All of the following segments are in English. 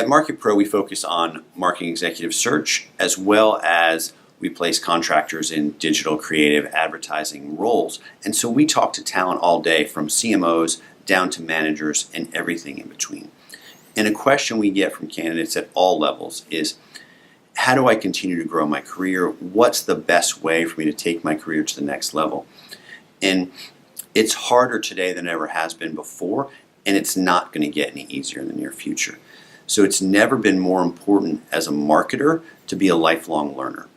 At MarketPro, we focus on marketing executive search, as well as we place contractors in digital creative advertising roles. And so we talk to talent all day, from CMOs down to managers and everything in between. And a question we get from candidates at all levels is, how do I continue to grow my career? What's the best way for me to take my career to the next level? And it's harder today than it ever has been before, and it's not going to get any easier in the near future. So it's never been more important as a marketer to be a lifelong learner.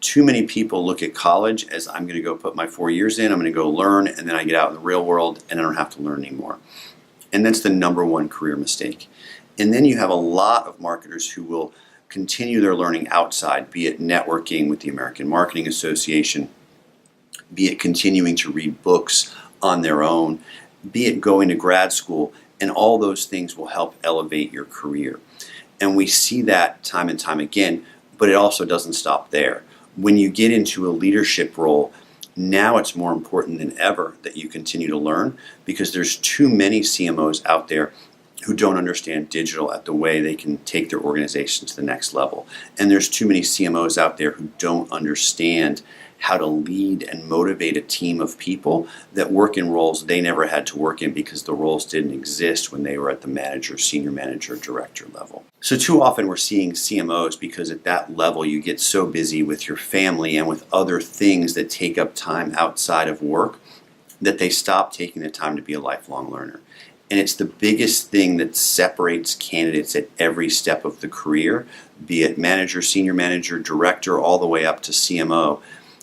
Too many people look at college as, I'm going to go put my 4 years in, I'm going to go learn, and then I get out in the real world and I don't have to learn anymore. And that's the number one career mistake. And then you have a lot of marketers who will continue their learning outside, be it networking with the American Marketing Association, be it continuing to read books on their own, be it going to grad school, and all those things will help elevate your career. And we see that time and time again, but it also doesn't stop there. When you get into a leadership role, now it's more important than ever that you continue to learn, because there's too many CMOs out there who don't understand digital at the way they can take their organization to the next level. And there's too many CMOs out there who don't understand how to lead and motivate a team of people that work in roles they never had to work in, because the roles didn't exist when they were at the manager, senior manager, director level. So too often we're seeing CMOs, because at that level you get so busy with your family and with other things that take up time outside of work, that they stop taking the time to be a lifelong learner. And it's the biggest thing that separates candidates at every step of the career, be it manager, senior manager, director, all the way up to CMO.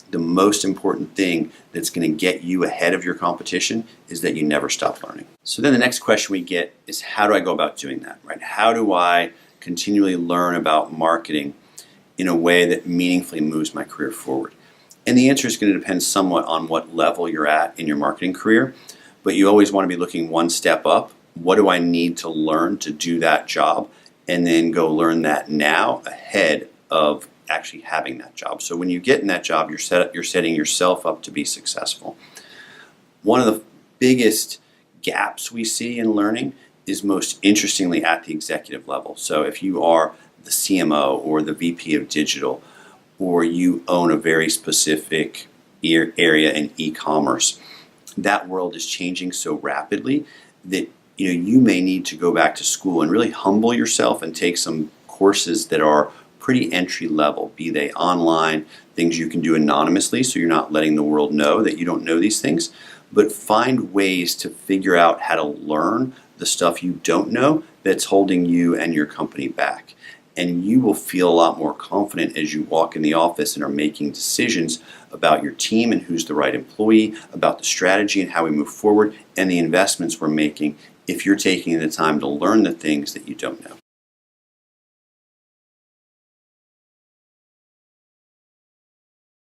The most important thing that's going to get you ahead of your competition is that you never stop learning. So then the next question we get is, how do I go about doing that, right? How do I continually learn about marketing in a way that meaningfully moves my career forward? And the answer is going to depend somewhat on what level you're at in your marketing career, but you always want to be looking one step up. What do I need to learn to do that job? And then go learn that now ahead of actually having that job. So when you get in that job, you're setting yourself up to be successful. One of the biggest gaps we see in learning is, most interestingly, at the executive level. So if you are the CMO or the VP of digital, or you own a very specific area in e-commerce, that world is changing so rapidly that you may need to go back to school and really humble yourself and take some courses that are pretty entry level, be they online, things you can do anonymously so you're not letting the world know that you don't know these things, but find ways to figure out how to learn the stuff you don't know that's holding you and your company back. And you will feel a lot more confident as you walk in the office and are making decisions about your team and who's the right employee, about the strategy and how we move forward, and the investments we're making, if you're taking the time to learn the things that you don't know.